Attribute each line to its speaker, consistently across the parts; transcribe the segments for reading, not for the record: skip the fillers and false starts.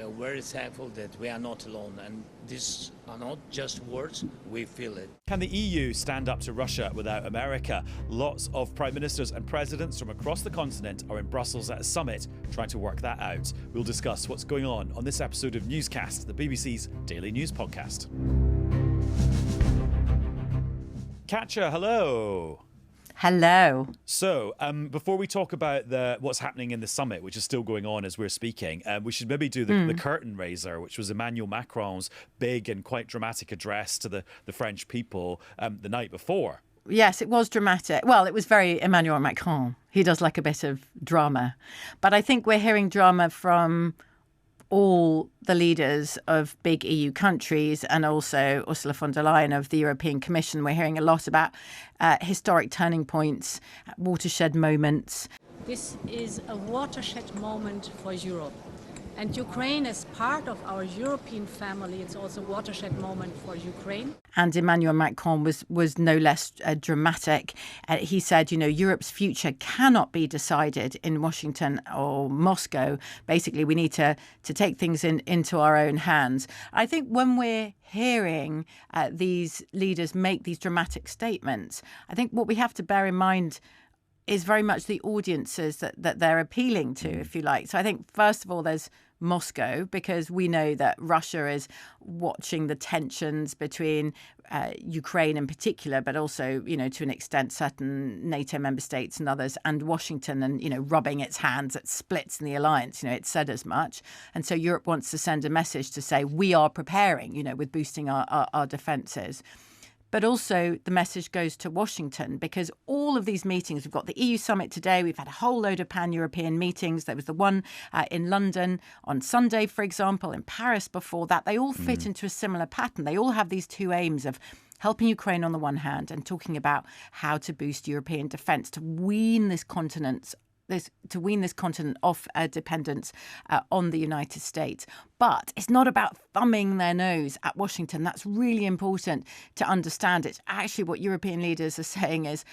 Speaker 1: We are very thankful that we are not alone, and these are not just words, we feel it.
Speaker 2: Can the EU stand up to Russia without America? Lots of prime ministers and presidents from across the continent are in Brussels at a summit trying to work that out. We'll discuss what's going on this episode of Newscast, the BBC's daily news podcast. Katya, hello.
Speaker 3: Hello.
Speaker 2: So, before we talk about what's happening in the summit, which is still going on as we're speaking, we should maybe do the curtain raiser, which was Emmanuel Macron's big and quite dramatic address to the French people the night before.
Speaker 3: Yes, it was dramatic. Well, it was very Emmanuel Macron. He does like a bit of drama. But I think we're hearing drama from all the leaders of big EU countries and also Ursula von der Leyen of the European Commission. We're hearing a lot about historic turning points, watershed moments.
Speaker 4: This is a watershed moment for Europe. And Ukraine is part of our European family. It's also a watershed moment for Ukraine.
Speaker 3: And Emmanuel Macron was no less dramatic. He said, Europe's future cannot be decided in Washington or Moscow. Basically, we need to take things into our own hands. I think when we're hearing these leaders make these dramatic statements, I think what we have to bear in mind is very much the audiences that they're appealing to, if you like. So I think, first of all, there's Moscow, because we know that Russia is watching the tensions between Ukraine in particular, but also, to an extent, certain NATO member states and others, and Washington, and, rubbing its hands at splits in the alliance. It said as much. And so Europe wants to send a message to say we are preparing, with boosting our defences. But also the message goes to Washington, because all of these meetings, we've got the EU summit today, we've had a whole load of pan-European meetings. There was the one in London on Sunday, for example, in Paris before that. They all fit into a similar pattern. They all have these two aims of helping Ukraine on the one hand and talking about how to boost European defence, to wean this continent off dependence on the United States. But it's not about thumbing their nose at Washington. That's really important to understand. It's actually what European leaders are saying is,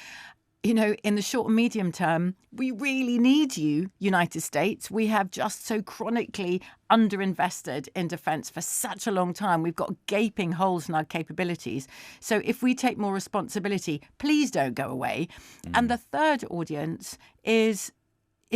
Speaker 3: in the short and medium term, we really need you, United States. We have just so chronically underinvested in defence for such a long time. We've got gaping holes in our capabilities. So if we take more responsibility, please don't go away. And the third audience is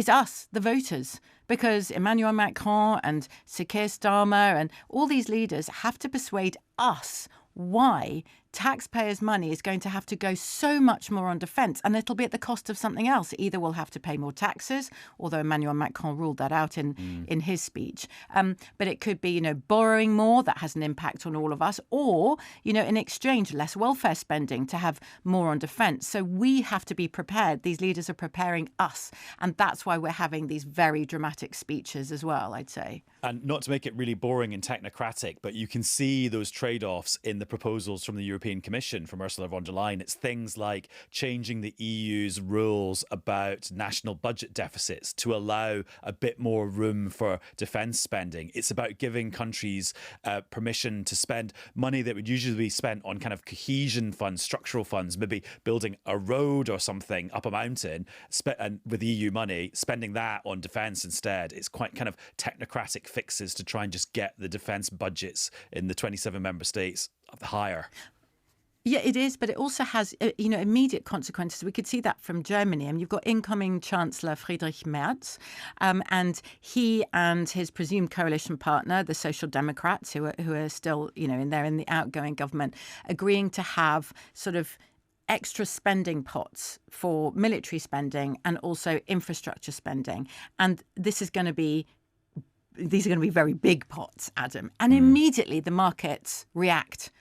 Speaker 3: us, the voters, because Emmanuel Macron and Sir Keir Starmer and all these leaders have to persuade us why taxpayers' money is going to have to go so much more on defence, and it'll be at the cost of something else. Either we'll have to pay more taxes, although Emmanuel Macron ruled that out in his speech. But it could be, borrowing more, that has an impact on all of us, or, in exchange, less welfare spending to have more on defence. So we have to be prepared. These leaders are preparing us, and that's why we're having these very dramatic speeches as well, I'd say.
Speaker 2: And not to make it really boring and technocratic, but you can see those trade-offs in the proposals from the European Commission, from Ursula von der Leyen. It's things like changing the EU's rules about national budget deficits to allow a bit more room for defence spending. It's about giving countries permission to spend money that would usually be spent on kind of cohesion funds, structural funds, maybe building a road or something up a mountain, and with EU money, spending that on defence instead. It's quite kind of technocratic fixes to try and just get the defence budgets in the 27 member states higher.
Speaker 3: Yeah, it is, but it also has, immediate consequences. We could see that from Germany. I mean, you've got incoming Chancellor Friedrich Merz, and he and his presumed coalition partner, the Social Democrats, who are still, in the outgoing government, agreeing to have sort of extra spending pots for military spending and also infrastructure spending. And these are going to be very big pots, Adam. And immediately the markets react.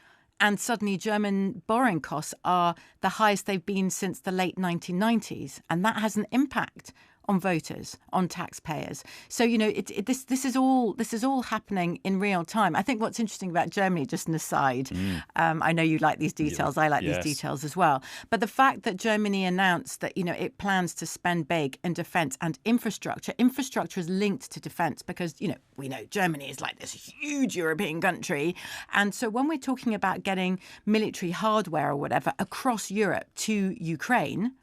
Speaker 3: And suddenly German borrowing costs are the highest they've been since the late 1990s. And that has an impact on voters, on taxpayers. So, this is all happening in real time. I think what's interesting about Germany, just an aside, I know you like these details, I like these details as well. But the fact that Germany announced that, it plans to spend big in defence and infrastructure is linked to defence because, we know Germany is like this huge European country. And so when we're talking about getting military hardware or whatever across Europe to Ukraine,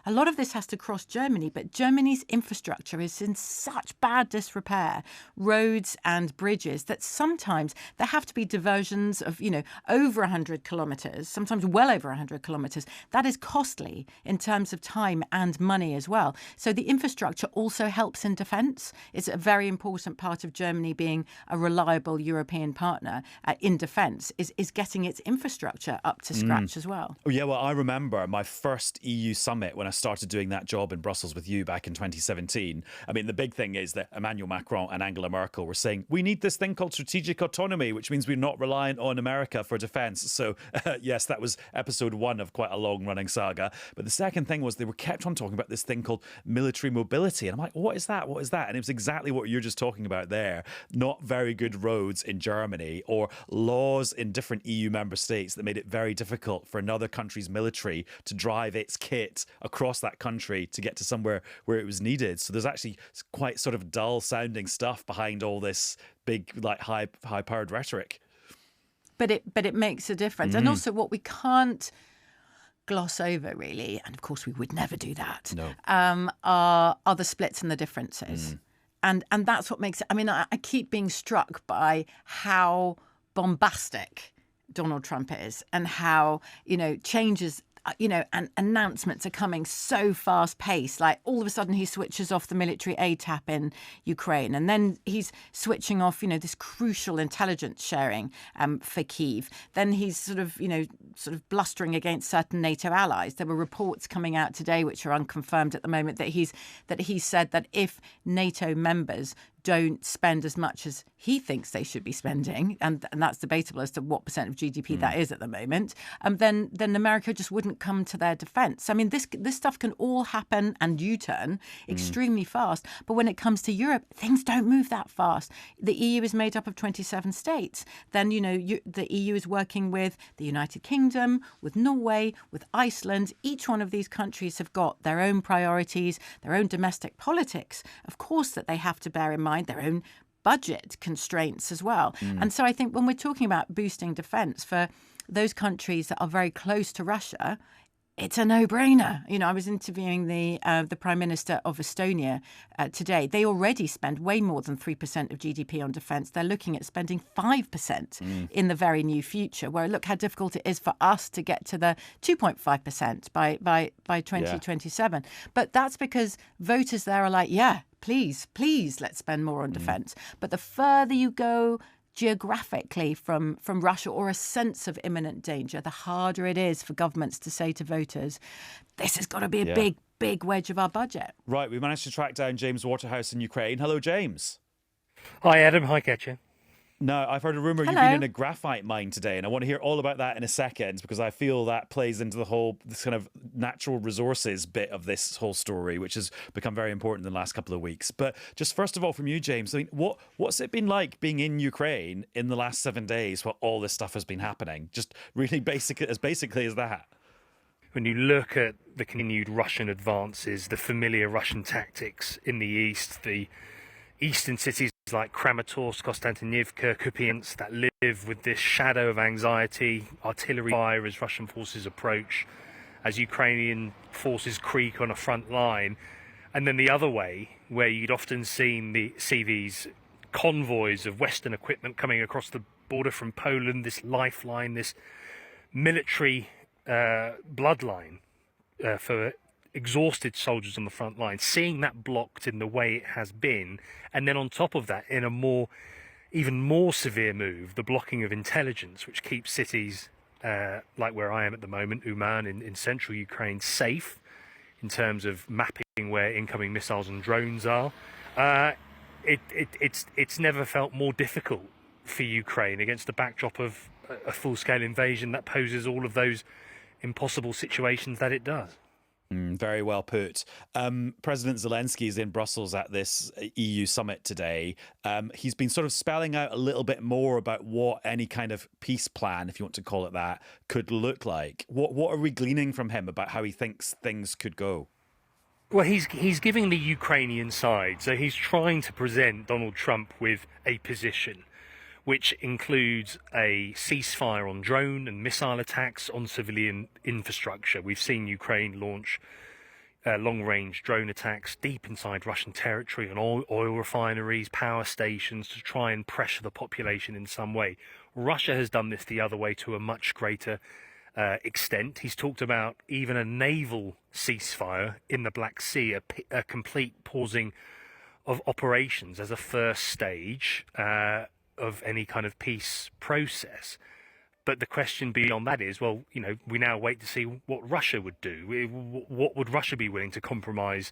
Speaker 3: a lot of this has to cross Germany, but Germany's infrastructure is in such bad disrepair, roads and bridges, that sometimes there have to be diversions of, over 100 kilometres, sometimes well over 100 kilometres. That is costly in terms of time and money as well. So the infrastructure also helps in defence. It's a very important part of Germany being a reliable European partner in defence, is getting its infrastructure up to scratch as well.
Speaker 2: Oh, yeah, well, I remember my first EU summit when I started doing that job in Brussels with you back in 2017. I mean, the big thing is that Emmanuel Macron and Angela Merkel were saying, we need this thing called strategic autonomy, which means we're not reliant on America for defence. So, yes, that was episode 1 of quite a long-running saga. But the second thing was they were kept on talking about this thing called military mobility. And I'm like, what is that? What is that? And it was exactly what you're just talking about there. Not very good roads in Germany, or laws in different EU member states that made it very difficult for another country's military to drive its kit across that country to get to somewhere where it was needed. So there's actually quite sort of dull sounding stuff behind all this big, like high powered rhetoric.
Speaker 3: But it makes a difference. And also what we can't gloss over, really, and of course we would never do that, are the splits and the differences. And that's what makes it, I mean, I keep being struck by how bombastic Donald Trump is, and how, changes, and announcements are coming so fast paced. Like all of a sudden he switches off the military aid tap in Ukraine, and then he's switching off, this crucial intelligence sharing for Kyiv. Then he's sort of blustering against certain NATO allies. There were reports coming out today, which are unconfirmed at the moment, that he said that if NATO members don't spend as much as he thinks they should be spending, and that's debatable as to what percent of GDP that is at the moment, then America just wouldn't come to their defence. I mean, this stuff can all happen and U-turn extremely fast. But when it comes to Europe, things don't move that fast. The EU is made up of 27 states. Then, the EU is working with the United Kingdom, with Norway, with Iceland. Each one of these countries have got their own priorities, their own domestic politics, of course, that they have to bear in mind, their own budget constraints as well. And so I think when we're talking about boosting defence for those countries that are very close to Russia, it's a no-brainer. I was interviewing the Prime Minister of Estonia today. They already spend way more than 3% of GDP on defence. They're looking at spending 5% in the very near future, where look how difficult it is for us to get to the 2.5% by 2027. But that's because voters there are like, please, let's spend more on defence. But the further you go geographically from Russia, or a sense of imminent danger, the harder it is for governments to say to voters, this has got to be a big wedge of our budget.
Speaker 2: Right, we managed to track down James Waterhouse in Ukraine. Hello, James.
Speaker 5: Hi, Adam. Hi, Katya.
Speaker 2: Now, I've heard a rumour you've been in a graphite mine today, and I want to hear all about that in a second, because I feel that plays into this kind of natural resources bit of this whole story, which has become very important in the last couple of weeks. But just first of all, from you, James, I mean, what's it been like being in Ukraine in the last 7 days while all this stuff has been happening? Just really basically as that.
Speaker 5: When you look at the continued Russian advances, the familiar Russian tactics in the east, the eastern cities like Kramatorsk, Konstantinivka, Kupiansk that live with this shadow of anxiety, artillery fire as Russian forces approach, as Ukrainian forces creak on a front line. And then the other way, where you'd often see these convoys of Western equipment coming across the border from Poland, this lifeline, this military bloodline for exhausted soldiers on the front line, seeing that blocked in the way it has been, and then on top of that, in a even more severe move, the blocking of intelligence, which keeps cities like where I am at the moment, Uman in central Ukraine, safe in terms of mapping where incoming missiles and drones are. It's never felt more difficult for Ukraine against the backdrop of a full-scale invasion that poses all of those impossible situations that it does.
Speaker 2: Very well put. President Zelensky is in Brussels at this EU summit today. He's been sort of spelling out a little bit more about what any kind of peace plan, if you want to call it that, could look like. What are we gleaning from him about how he thinks things could go?
Speaker 5: Well, he's giving the Ukrainian side, so he's trying to present Donald Trump with a position which includes a ceasefire on drone and missile attacks on civilian infrastructure. We've seen Ukraine launch long-range drone attacks deep inside Russian territory on oil refineries, power stations, to try and pressure the population in some way. Russia has done this the other way to a much greater extent. He's talked about even a naval ceasefire in the Black Sea, a complete pausing of operations as a first stage of any kind of peace process. But the question beyond that is, well, we now wait to see what Russia would do. What would Russia be willing to compromise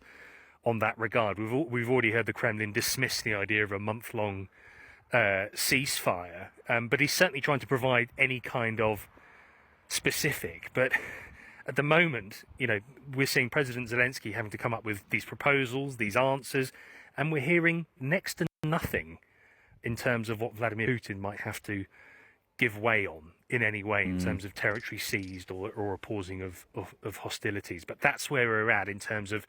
Speaker 5: on that regard? We've already heard the Kremlin dismiss the idea of a month-long ceasefire, but he's certainly trying to provide any kind of specific. But at the moment, we're seeing President Zelensky having to come up with these proposals, these answers, and we're hearing next to nothing in terms of what Vladimir Putin might have to give way on in any way in terms of territory seized or a pausing of hostilities. But that's where we're at in terms of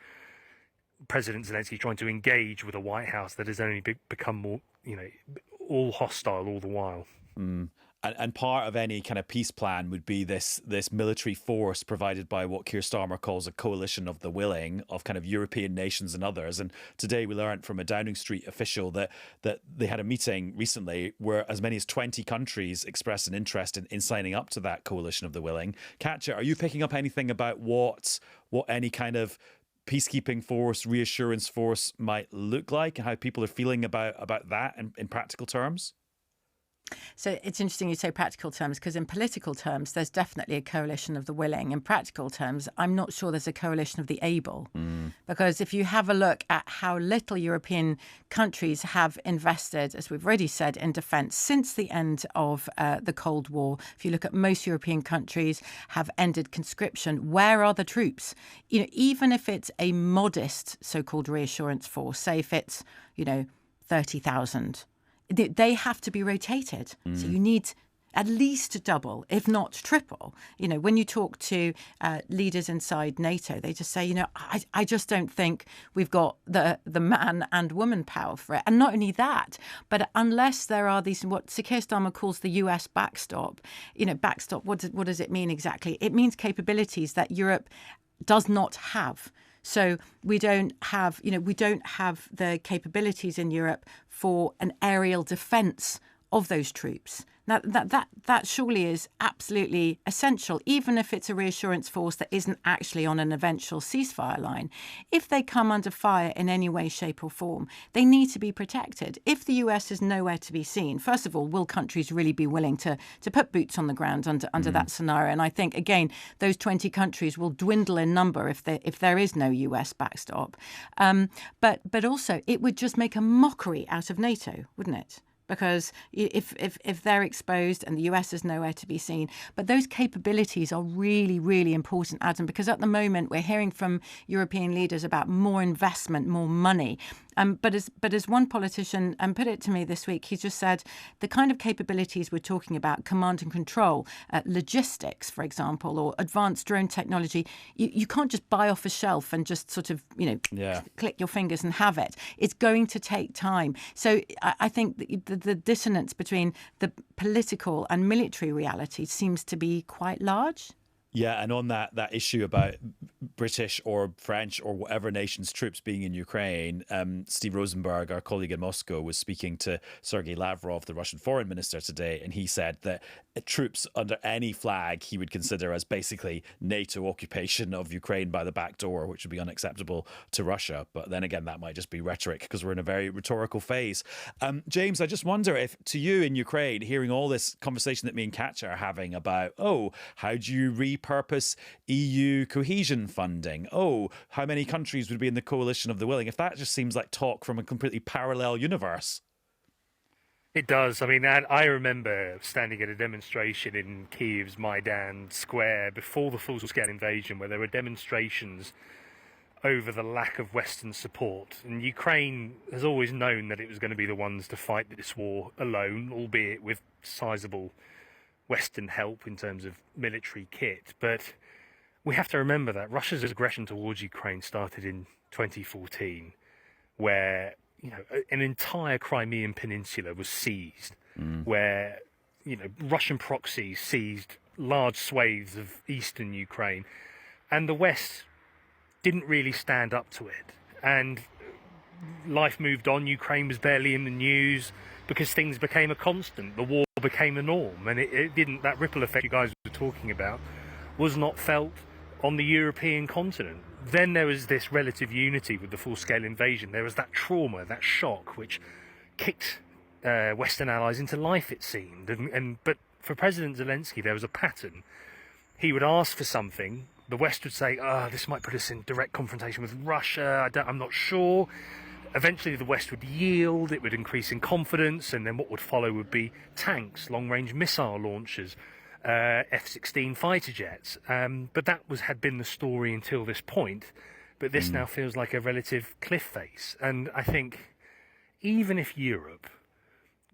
Speaker 5: President Zelensky trying to engage with a White House that has only become more, all hostile all the while.
Speaker 2: And part of any kind of peace plan would be this military force provided by what Keir Starmer calls a coalition of the willing, of kind of European nations and others. And today we learned from a Downing Street official that they had a meeting recently where as many as 20 countries expressed an interest in signing up to that coalition of the willing. Katya, are you picking up anything about what any kind of peacekeeping force, reassurance force might look like, and how people are feeling about that in practical terms?
Speaker 3: So it's interesting you say practical terms, because in political terms, there's definitely a coalition of the willing. In practical terms, I'm not sure there's a coalition of the able. Because if you have a look at how little European countries have invested, as we've already said, in defence since the end of the Cold War, if you look at most European countries have ended conscription, where are the troops? Even if it's a modest so-called reassurance force, say if it's, 30,000, they have to be rotated. So you need at least double, if not triple. When you talk to leaders inside NATO, they just say, I just don't think we've got the man and woman power for it. And not only that, but unless there are these, what Sir Keir Starmer calls the US backstop, backstop, what does it mean exactly? It means capabilities that Europe does not have. So we don't have the capabilities in Europe for an aerial defence of those troops. Now, that surely is absolutely essential, even if it's a reassurance force that isn't actually on an eventual ceasefire line. If they come under fire in any way, shape or form, they need to be protected. If the US is nowhere to be seen, first of all, will countries really be willing to put boots on the ground under that scenario? And I think, again, those 20 countries will dwindle in number if there is no US backstop. But also, it would just make a mockery out of NATO, wouldn't it? Because if they're exposed and the US is nowhere to be seen. But those capabilities are really, really important, Adam, because at the moment we're hearing from European leaders about more investment, more money. But as one politician put it to me this week, he just said the kind of capabilities we're talking about, command and control, logistics, for example, or advanced drone technology, you can't just buy off a shelf and just sort of, click your fingers and have it. It's going to take time. So I think the dissonance between the political and military reality seems to be quite large.
Speaker 2: Yeah, and on that issue about British or French or whatever nation's troops being in Ukraine, Steve Rosenberg, our colleague in Moscow, was speaking to Sergei Lavrov, the Russian foreign minister, today, and he said that troops under any flag he would consider as basically NATO occupation of Ukraine by the back door, which would be unacceptable to Russia. But then again, that might just be rhetoric because we're in a very rhetorical phase. James, I just wonder if, to you in Ukraine, hearing all this conversation that me and Katya are having about, how do you repurpose EU cohesion funding? How many countries would be in the coalition of the willing? If that just seems like talk from a completely parallel universe.
Speaker 5: It does. I mean, I remember standing at a demonstration in Kyiv's Maidan Square before the full-scale invasion, where there were demonstrations over the lack of Western support. And Ukraine has always known that it was going to be the ones to fight this war alone, albeit with sizable Western help in terms of military kit. But we have to remember that Russia's aggression towards Ukraine started in 2014, where an entire Crimean peninsula was seized, where Russian proxies seized large swathes of eastern Ukraine, and the West didn't really stand up to it. And life moved on. Ukraine was barely in the news because things became a constant. The war became the norm, and it didn't. That ripple effect you guys were talking about was not felt on the European continent. Then there was this relative unity with the full-scale invasion. There was that trauma, that shock, which kicked Western allies into life, it seemed. But for President Zelensky, there was a pattern. He would ask for something. The West would say, this might put us in direct confrontation with Russia. I'm not sure. Eventually, the West would yield. It would increase in confidence. And then what would follow would be tanks, long-range missile launchers, F-16 fighter jets. But that had been the story until this point. But this now feels like a relative cliff face. And I think even if Europe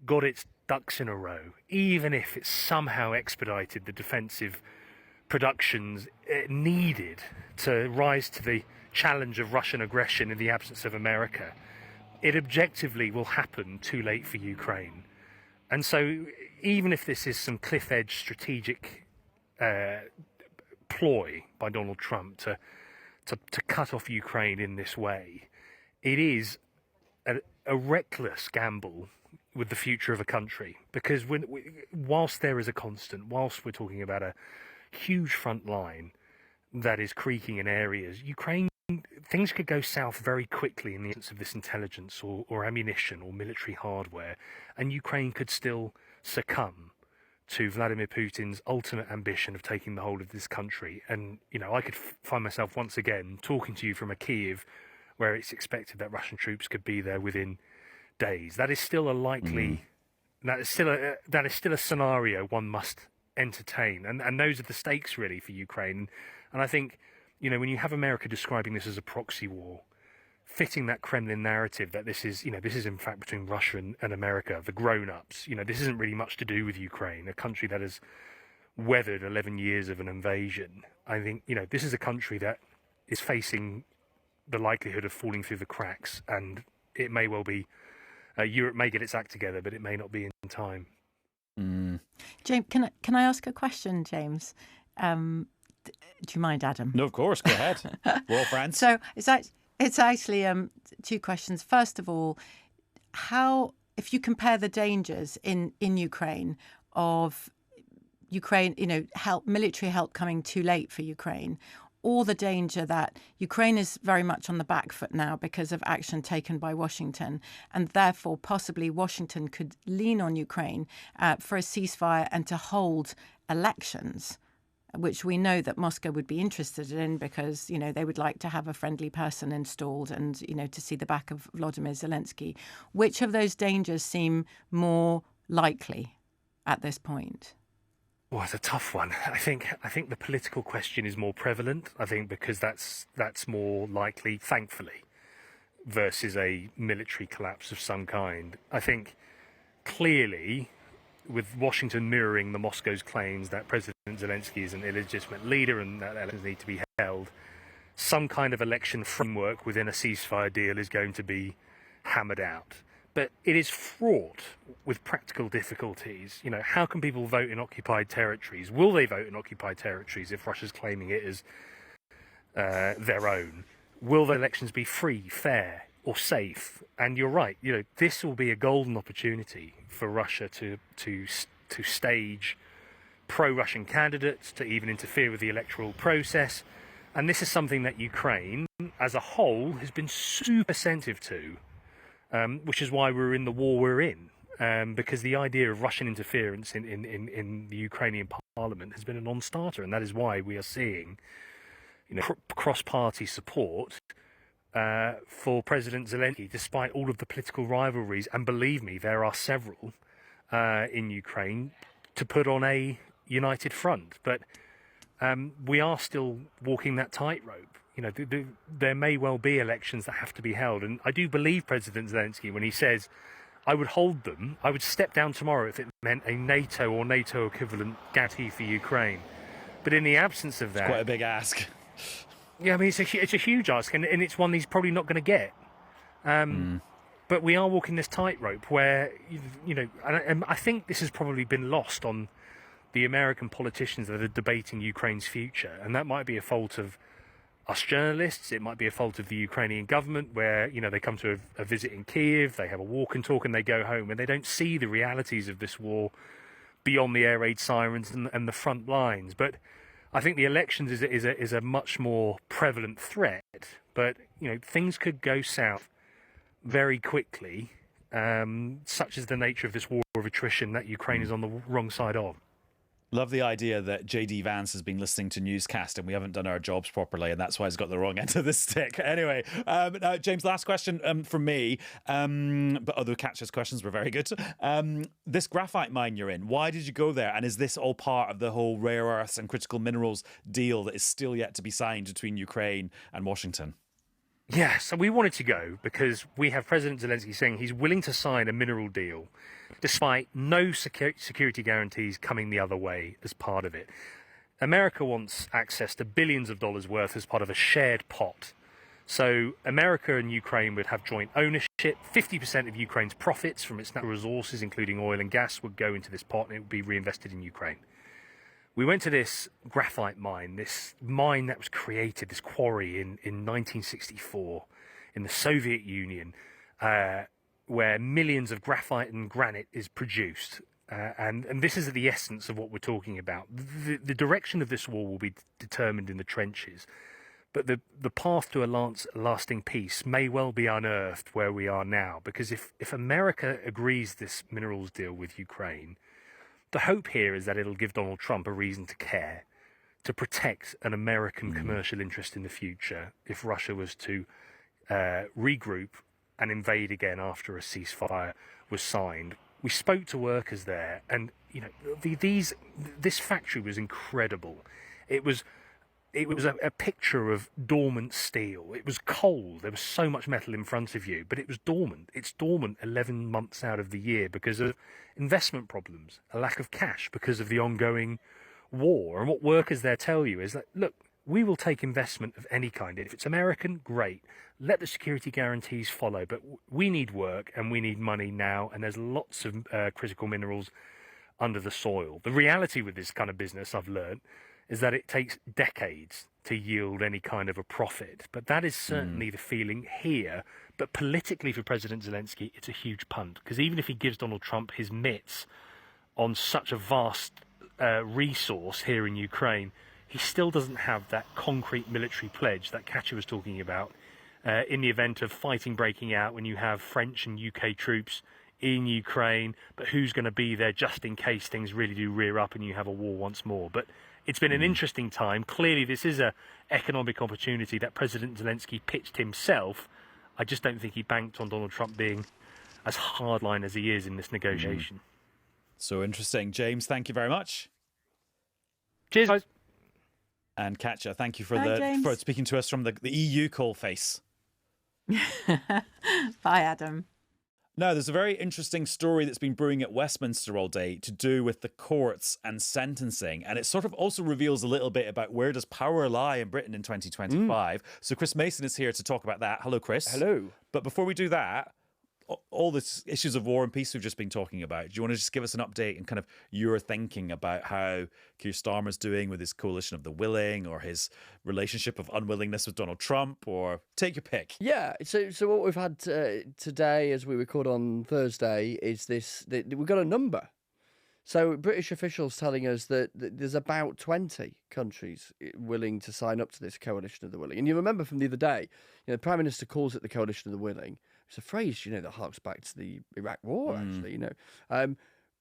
Speaker 5: got its ducks in a row, even if it somehow expedited the defensive productions it needed to rise to the challenge of Russian aggression in the absence of America, it objectively will happen too late for Ukraine. And so even if this is some cliff edge strategic ploy by Donald Trump to cut off Ukraine in this way, it is a reckless gamble with the future of a country, because whilst there is a constant, whilst we're talking about a huge front line that is creaking in areas, Ukraine, things could go south very quickly in the absence of this intelligence or ammunition or military hardware, and Ukraine could still succumb to Vladimir Putin's ultimate ambition of taking the whole of this country. And, I could find myself once again talking to you from a Kyiv where it's expected that Russian troops could be there within days. That is still a likely, that is still a scenario one must entertain. And those are the stakes really for Ukraine. And I think, when you have America describing this as a proxy war, fitting that Kremlin narrative that this is in fact between Russia and America, the grown-ups, this isn't really much to do with Ukraine, a country that has weathered 11 years of an invasion. I think, this is a country that is facing the likelihood of falling through the cracks, and it may well be, Europe may get its act together, but it may not be in time.
Speaker 3: James, can I ask a question, James? Do you mind, Adam?
Speaker 2: No, of course. Go ahead. We're all friends.
Speaker 3: So it's actually two questions. First of all, if you compare the dangers in Ukraine of military help coming too late for Ukraine, or the danger that Ukraine is very much on the back foot now because of action taken by Washington, and therefore possibly Washington could lean on Ukraine for a ceasefire and to hold elections, which we know that Moscow would be interested in because, they would like to have a friendly person installed and, to see the back of Volodymyr Zelensky. Which of those dangers seem more likely at this point?
Speaker 5: Well, it's a tough one. I think the political question is more prevalent. I think because that's more likely, thankfully, versus a military collapse of some kind. I think clearly, with Washington mirroring the Moscow's claims that President Zelensky is an illegitimate leader and that elections need to be held, some kind of election framework within a ceasefire deal is going to be hammered out. But it is fraught with practical difficulties. How can people vote in occupied territories? Will they vote in occupied territories if Russia's claiming it as their own? Will the elections be free, fair, or safe? And you're right. This will be a golden opportunity for Russia to stage pro-Russian candidates, to even interfere with the electoral process. And this is something that Ukraine, as a whole, has been super sensitive to. Which is why we're in the war we're in, because the idea of Russian interference in the Ukrainian parliament has been a non-starter, and that is why we are seeing cross-party support for President Zelensky, despite all of the political rivalries, and believe me, there are several in Ukraine, to put on a united front. But we are still walking that tightrope. There may well be elections that have to be held. And I do believe President Zelensky when he says, I would hold them, I would step down tomorrow if it meant a NATO or NATO equivalent guarantee for Ukraine. But in the absence of that...
Speaker 2: It's quite a big ask.
Speaker 5: Yeah, I mean, it's a huge ask, and it's one he's probably not going to get. But we are walking this tightrope where, and I think this has probably been lost on the American politicians that are debating Ukraine's future. And that might be a fault of us journalists. It might be a fault of the Ukrainian government where, they come to a visit in Kyiv, they have a walk and talk and they go home, and they don't see the realities of this war beyond the air raid sirens and the front lines. But I think the elections is a much more prevalent threat. But, things could go south very quickly, such is the nature of this war of attrition that Ukraine is on the wrong side of.
Speaker 2: Love the idea that JD Vance has been listening to Newscast and we haven't done our jobs properly, and that's why he's got the wrong end of the stick. Anyway, now, James, last question from me, but other Katya's questions were very good. This graphite mine you're in, why did you go there? And is this all part of the whole rare earths and critical minerals deal that is still yet to be signed between Ukraine and Washington?
Speaker 5: Yeah, so we wanted to go because we have President Zelensky saying he's willing to sign a mineral deal despite no security guarantees coming the other way as part of it. America wants access to billions of dollars worth as part of a shared pot. So America and Ukraine would have joint ownership. 50% of Ukraine's profits from its natural resources, including oil and gas, would go into this pot and it would be reinvested in Ukraine. We went to this graphite mine, this mine that was created, this quarry in 1964 in the Soviet Union, where millions of graphite and granite is produced. And this is the essence of what we're talking about. The direction of this war will be determined in the trenches, but the path to a lasting peace may well be unearthed where we are now, because if America agrees this minerals deal with Ukraine, the hope here is that it'll give Donald Trump a reason to care, to protect an American commercial interest in the future if Russia was to regroup and invade again after a ceasefire was signed. We spoke to workers there, and this factory was incredible. It was a picture of dormant steel. It was cold. There was so much metal in front of you, but it was dormant. It's dormant 11 months out of the year because of investment problems, a lack of cash because of the ongoing war. And what workers there tell you is that, look, we will take investment of any kind. If it's American, great. Let the security guarantees follow. But we need work and we need money now. And there's lots of critical minerals under the soil. The reality with this kind of business, I've learned, is that it takes decades to yield any kind of a profit. But that is certainly the feeling here. But politically for President Zelensky, it's a huge punt. Because even if he gives Donald Trump his mitts on such a vast resource here in Ukraine, he still doesn't have that concrete military pledge that Katya was talking about in the event of fighting breaking out when you have French and UK troops in Ukraine. But who's going to be there just in case things really do rear up and you have a war once more? But it's been an interesting time. Clearly, this is an economic opportunity that President Zelensky pitched himself. I just don't think he banked on Donald Trump being as hardline as he is in this negotiation.
Speaker 2: So interesting. James, thank you very much.
Speaker 5: Cheers, guys.
Speaker 2: And Katya, thank you for
Speaker 3: Bye,
Speaker 2: speaking to us from the EU coalface.
Speaker 3: Bye, Adam.
Speaker 2: Now, there's a very interesting story that's been brewing at Westminster all day to do with the courts and sentencing. And it sort of also reveals a little bit about where does power lie in Britain in 2025. So Chris Mason is here to talk about that. Hello, Chris.
Speaker 6: Hello.
Speaker 2: But before we do that, all the issues of war and peace we've just been talking about, do you want to just give us an update and kind of your thinking about how Keir Starmer's doing with his coalition of the willing, or his relationship of unwillingness with Donald Trump, or take your pick?
Speaker 6: Yeah, so what we've had today, as we record on Thursday, is we've got a number. So British officials telling us that there's about 20 countries willing to sign up to this coalition of the willing. And you remember from the other day, the Prime Minister calls it the coalition of the willing. It's a phrase, that harks back to the Iraq War, actually,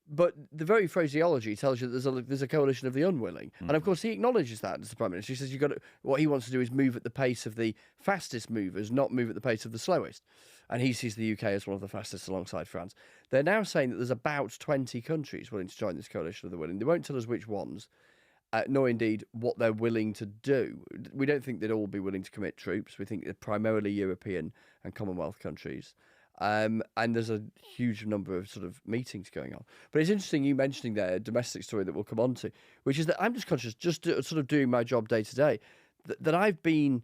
Speaker 6: But the very phraseology tells you that there's a coalition of the unwilling. And of course, he acknowledges that as the Prime Minister. He says what he wants to do is move at the pace of the fastest movers, not move at the pace of the slowest. And he sees the UK as one of the fastest alongside France. They're now saying that there's about 20 countries willing to join this coalition of the willing. They won't tell us which ones, nor indeed what they're willing to do. We don't think they'd all be willing to commit troops. We think they're primarily European and Commonwealth countries. And there's a huge number of sort of meetings going on. But it's interesting you mentioning there a domestic story that we'll come on to, which is that I'm just conscious, sort of doing my job day to day, that I've been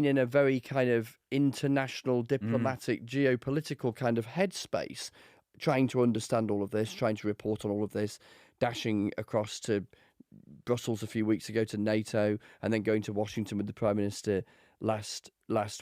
Speaker 6: in a very kind of international, diplomatic, geopolitical kind of headspace, trying to understand all of this, trying to report on all of this, dashing across to Brussels a few weeks ago to NATO, and then going to Washington with the Prime Minister last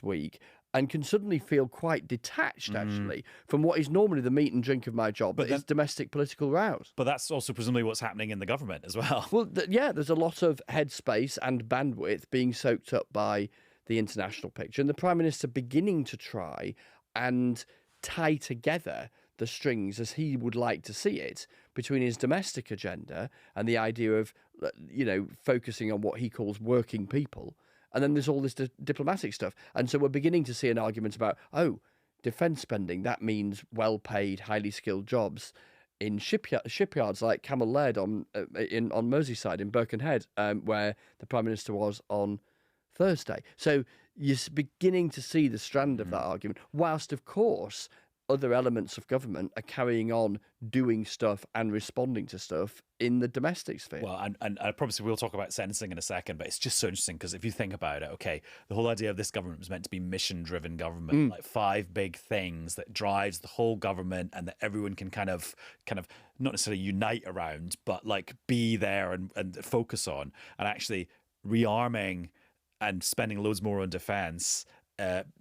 Speaker 6: week, and can suddenly feel quite detached, actually, from what is normally the meat and drink of my job, but is domestic political rows.
Speaker 2: But that's also presumably what's happening in the government as well.
Speaker 6: Well, there's a lot of headspace and bandwidth being soaked up by the international picture, and the Prime Minister beginning to try and tie together the strings as he would like to see it between his domestic agenda and the idea of, focusing on what he calls working people. And then there's all this diplomatic stuff. And so we're beginning to see an argument about, defence spending, that means well-paid, highly skilled jobs in shipyards like Camel Laird on Merseyside in Birkenhead, where the Prime Minister was on Thursday. So you're beginning to see the strand of that argument, whilst, of course, other elements of government are carrying on doing stuff and responding to stuff in the domestic sphere.
Speaker 2: Well, and I promise we'll talk about sentencing in a second, but it's just so interesting because if you think about it, okay, the whole idea of this government was meant to be mission-driven government, like 5 big things that drives the whole government and that everyone can kind of not necessarily unite around, but like be there and focus on, and actually rearming and spending loads more on defence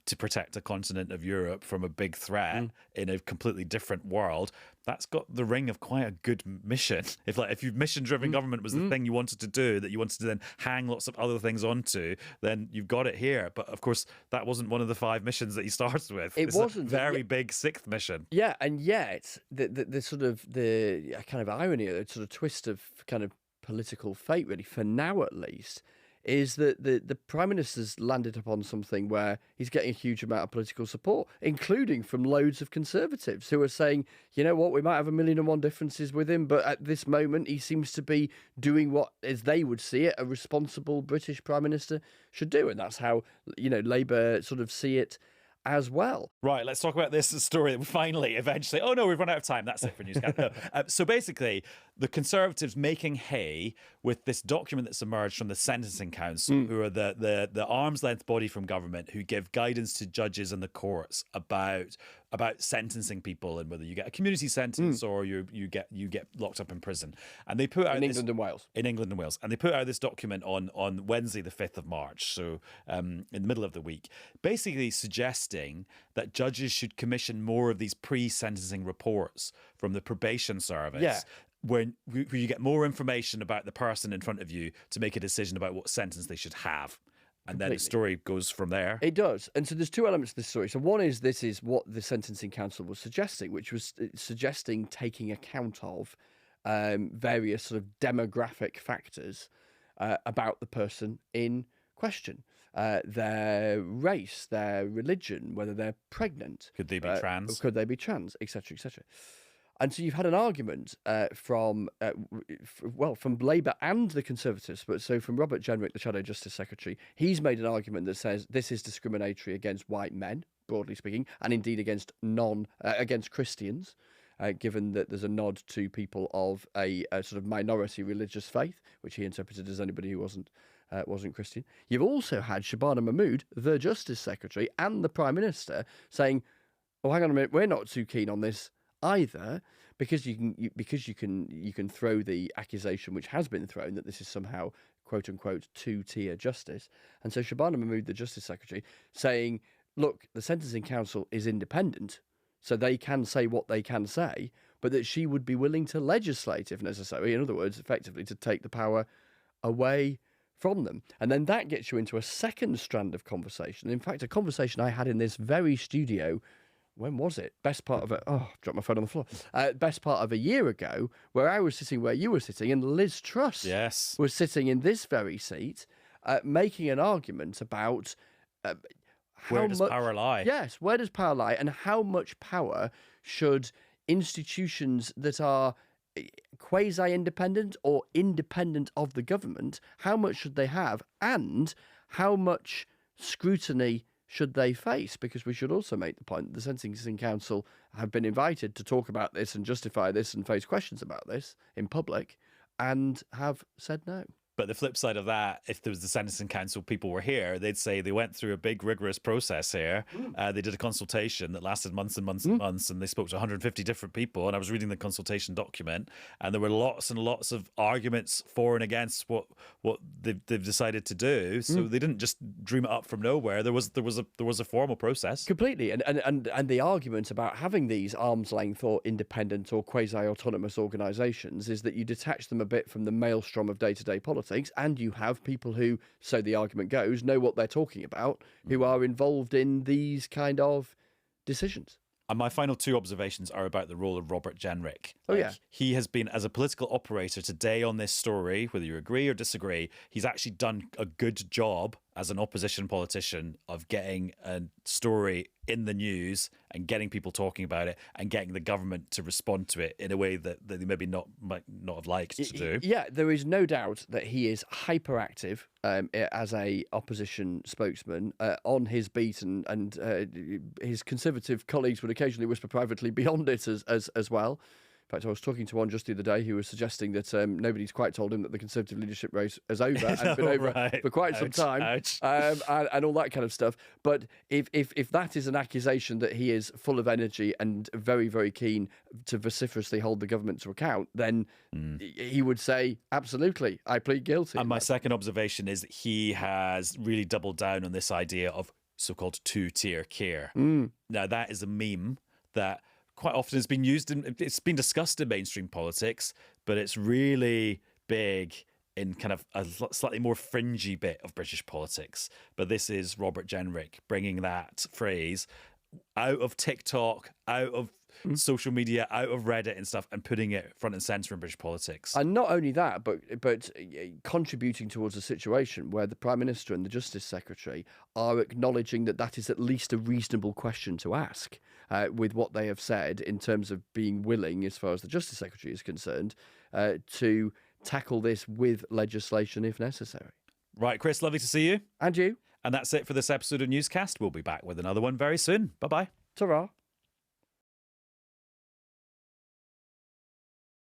Speaker 2: to protect the continent of Europe from a big threat in a completely different world. That's got the ring of quite a good mission. If your mission-driven government was the thing you wanted to do, that you wanted to then hang lots of other things onto, then you've got it here. But of course, that wasn't one of the 5 missions that he starts with.
Speaker 6: It wasn't
Speaker 2: a very big 6th mission.
Speaker 6: Yeah, and yet the sort of the kind of irony, the sort of twist of kind of political fate, really, for now at least, is that the Prime Minister's landed upon something where he's getting a huge amount of political support, including from loads of Conservatives who are saying, you know what, we might have 1,000,001 differences with him, but at this moment he seems to be doing what, as they would see it, a responsible British Prime Minister should do. And that's how, Labour sort of see it as well.
Speaker 2: Right, let's talk about this story. Finally, eventually. Oh no, we've run out of time. That's it for Newscast. No. So basically, the Conservatives making hay with this document that's emerged from the Sentencing Council, who are the arm's length body from government who give guidance to judges and the courts about sentencing people and whether you get a community sentence or you get locked up in prison. And they put out
Speaker 6: in England and Wales.
Speaker 2: In England and Wales. And they put out this document on Wednesday, the 5th of March, so in the middle of the week, basically suggesting that judges should commission more of these pre-sentencing reports from the probation service.
Speaker 6: Yeah.
Speaker 2: Where you get more information about the person in front of you to make a decision about what sentence they should have. And then the story goes from there.
Speaker 6: It does. And so there's 2 elements to this story. So one is this is what the Sentencing Council was suggesting, which was suggesting taking account of various sort of demographic factors about the person in question. Their race, their religion, whether they're pregnant.
Speaker 2: Could they be trans?
Speaker 6: Could they be trans, etc., etc. And so you've had an argument from Labour and the Conservatives, but so from Robert Jenrick, the Shadow Justice Secretary, he's made an argument that says this is discriminatory against white men, broadly speaking, and indeed against Christians, given that there's a nod to people of a sort of minority religious faith, which he interpreted as anybody who wasn't Christian. You've also had Shabana Mahmood, the Justice Secretary, and the Prime Minister saying, "Oh, hang on a minute, we're not too keen on this either," because you can throw the accusation, which has been thrown, that this is somehow quote unquote 2-tier justice. And so Shabana Mahmood, the Justice Secretary, saying, look, the Sentencing Council is independent, so they can say what they can say, but that she would be willing to legislate if necessary. In other words, effectively to take the power away from them. And then that gets you into a second strand of conversation. In fact, a conversation I had in this very studio, when was it? Best part of dropped my phone on the floor. Best part of a year ago, where I was sitting where you were sitting, and Liz Truss was sitting in this very seat, making an argument about
Speaker 2: where does power lie?
Speaker 6: Yes, where does power lie, and how much power should institutions that are quasi-independent or independent of the government, how much should they have, and how much scrutiny should they face? Because we should also make the point that the Sentencing Council have been invited to talk about this and justify this and face questions about this in public, and have said no.
Speaker 2: But the flip side of that, if there was the Sentencing Council people were here, they'd say they went through a big rigorous process here. They did a consultation that lasted months and months and months, and they spoke to 150 different people. And I was reading the consultation document, and there were lots and lots of arguments for and against what they've decided to do. So they didn't just dream it up from nowhere. There was a formal process.
Speaker 6: Completely, and the argument about having these arm's length or independent or quasi-autonomous organisations is that you detach them a bit from the maelstrom of day-to-day politics, and you have people who, so the argument goes, know what they're talking about, who are involved in these kind of decisions.
Speaker 2: And my final two observations are about the role of Robert Jenrick.
Speaker 6: Oh, yeah.
Speaker 2: He has been, as a political operator today on this story, whether you agree or disagree, he's actually done a good job as an opposition politician of getting a story in the news and getting people talking about it and getting the government to respond to it in a way that they maybe might not have liked to do.
Speaker 6: Yeah, there is no doubt that he is hyperactive as a opposition spokesman on his beat, and his Conservative colleagues would occasionally whisper privately beyond it as well. In fact, I was talking to one just the other day who was suggesting that nobody's quite told him that the Conservative leadership race is over and been over for quite some time, and all that kind of stuff. But if that is an accusation that he is full of energy and very, very keen to vociferously hold the government to account, then he would say, absolutely, I plead guilty.
Speaker 2: And my second observation is that he has really doubled down on this idea of so-called two-tier care. Now, that is a meme that quite often has been used it's been discussed in mainstream politics, but it's really big in kind of a slightly more fringy bit of British politics. But this is Robert Jenrick bringing that phrase out of TikTok, out of social media, out of Reddit and stuff, and putting it front and centre in British politics.
Speaker 6: And not only that, but contributing towards a situation where the Prime Minister and the Justice Secretary are acknowledging that that is at least a reasonable question to ask, with what they have said in terms of being willing, as far as the Justice Secretary is concerned, to tackle this with legislation if necessary.
Speaker 2: Right, Chris, lovely to see you.
Speaker 6: And you.
Speaker 2: And that's it for this episode of Newscast. We'll be back with another one very soon. Bye-bye.
Speaker 6: Ta-ra.